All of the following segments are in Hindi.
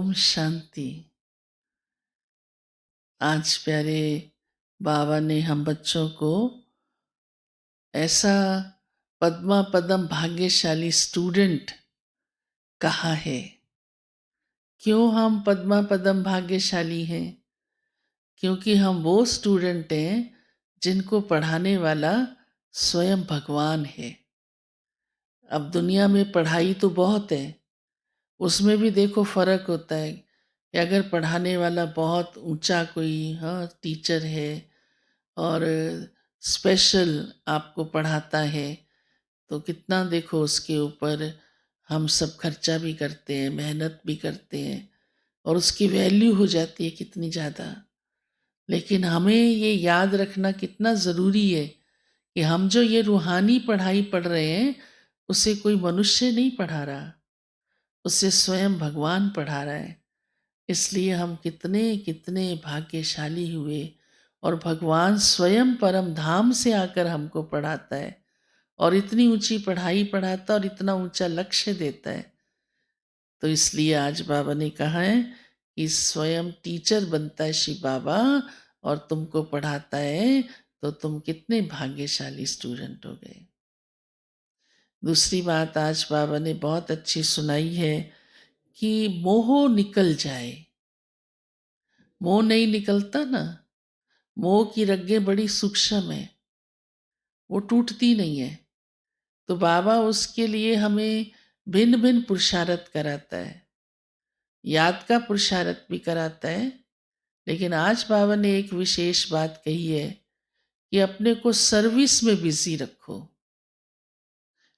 ओम शांति। आज प्यारे बाबा ने हम बच्चों को ऐसा पद्मा पदम भाग्यशाली स्टूडेंट कहा है। क्यों हम पद्मा पदम भाग्यशाली हैं? क्योंकि हम वो स्टूडेंट हैं जिनको पढ़ाने वाला स्वयं भगवान है। अब दुनिया में पढ़ाई तो बहुत है, उसमें भी देखो फर्क होता है कि अगर पढ़ाने वाला बहुत ऊंचा कोई टीचर है और स्पेशल आपको पढ़ाता है तो कितना देखो उसके ऊपर हम सब खर्चा भी करते हैं, मेहनत भी करते हैं और उसकी वैल्यू हो जाती है कितनी ज़्यादा। लेकिन हमें ये याद रखना कितना ज़रूरी है कि हम जो ये रूहानी पढ़ाई पढ़ रहे हैं उसे कोई मनुष्य नहीं पढ़ा रहा, उसे स्वयं भगवान पढ़ा रहा है। इसलिए हम कितने कितने भाग्यशाली हुए और भगवान स्वयं परम धाम से आकर हमको पढ़ाता है और इतनी ऊंची पढ़ाई पढ़ाता और इतना ऊंचा लक्ष्य देता है। तो इसलिए आज बाबा ने कहा है कि स्वयं टीचर बनता है शिव बाबा और तुमको पढ़ाता है, तो तुम कितने भाग्यशाली स्टूडेंट हो गए। दूसरी बात आज बाबा ने बहुत अच्छी सुनाई है कि मोह निकल जाए। मोह नहीं निकलता ना, मोह की रग्गें बड़ी सूक्ष्म है, वो टूटती नहीं है। तो बाबा उसके लिए हमें भिन्न भिन्न पुरुषार्थ कराता है, याद का पुरुषार्थ भी कराता है। लेकिन आज बाबा ने एक विशेष बात कही है कि अपने को सर्विस में बिजी रखो।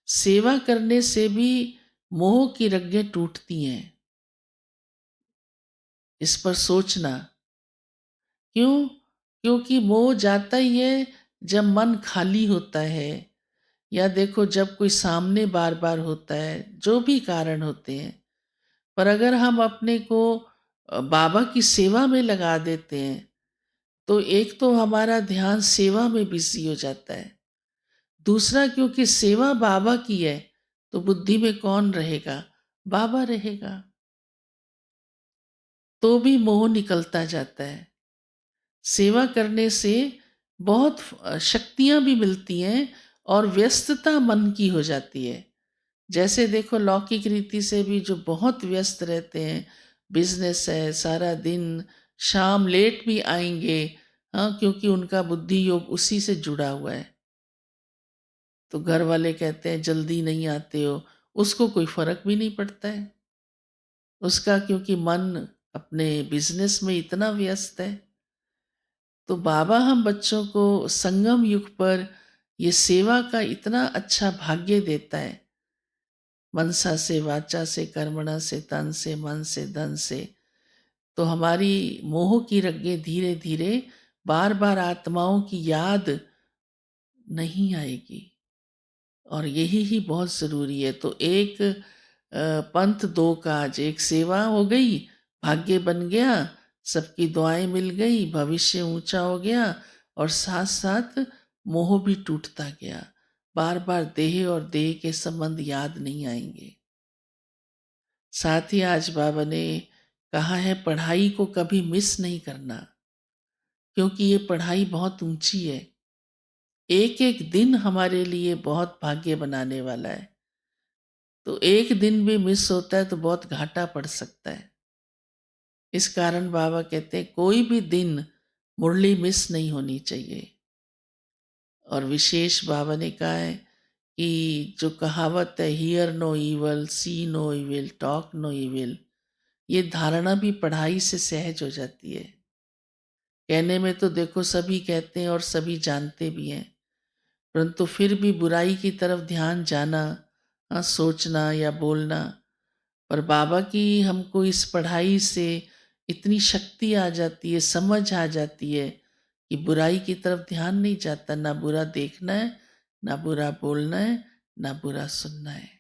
सेवा करने से भी मोह की रग्गें टूटती हैं, इस पर सोचना। क्यों? क्योंकि मोह जाता ही है जब मन खाली होता है, या देखो जब कोई सामने बार बार होता है, जो भी कारण होते हैं। पर अगर हम अपने को बाबा की सेवा में लगा देते हैं तो एक तो हमारा ध्यान सेवा में बिजी हो जाता है, दूसरा क्योंकि सेवा बाबा की है तो बुद्धि में कौन रहेगा? बाबा रहेगा। तो भी मोह निकलता जाता है। सेवा करने से बहुत शक्तियां भी मिलती हैं और व्यस्तता मन की हो जाती है। जैसे देखो लौकिक रीति से भी जो बहुत व्यस्त रहते हैं, बिजनेस है, सारा दिन, शाम लेट भी आएंगे, हाँ, क्योंकि उनका बुद्धि योग उसी से जुड़ा हुआ है। तो घर वाले कहते हैं जल्दी नहीं आते हो, उसको कोई फर्क भी नहीं पड़ता है उसका, क्योंकि मन अपने बिजनेस में इतना व्यस्त है। तो बाबा हम बच्चों को संगम युग पर ये सेवा का इतना अच्छा भाग्य देता है, मनसा से, वाचा से, कर्मणा से, तन से, मन से, धन से। तो हमारी मोह की रग्गें धीरे धीरे बार बार आत्माओं की याद नहीं आएगी और यही ही बहुत ज़रूरी है। तो एक पंथ दो काज, एक सेवा हो गई, भाग्य बन गया, सबकी दुआएं मिल गई, भविष्य ऊंचा हो गया और साथ साथ मोह भी टूटता गया। बार बार देह और देह के संबंध याद नहीं आएंगे। साथ ही आज बाबा ने कहा है पढ़ाई को कभी मिस नहीं करना, क्योंकि ये पढ़ाई बहुत ऊंची है। एक एक दिन हमारे लिए बहुत भाग्य बनाने वाला है। तो एक दिन भी मिस होता है तो बहुत घाटा पड़ सकता है। इस कारण बाबा कहते हैं कोई भी दिन मुरली मिस नहीं होनी चाहिए। और विशेष बाबा ने कहा है कि जो कहावत है, hear no evil, see no evil, talk no evil, ये धारणा भी पढ़ाई से सहज हो जाती है। कहने में तो देखो सभी कहते हैं और सभी जानते भी हैं, परंतु फिर भी बुराई की तरफ ध्यान जाना, सोचना या बोलना। पर बाबा की हमको इस पढ़ाई से इतनी शक्ति आ जाती है, समझ आ जाती है कि बुराई की तरफ ध्यान नहीं जाता। ना बुरा देखना है, ना बुरा बोलना है, ना बुरा सुनना है।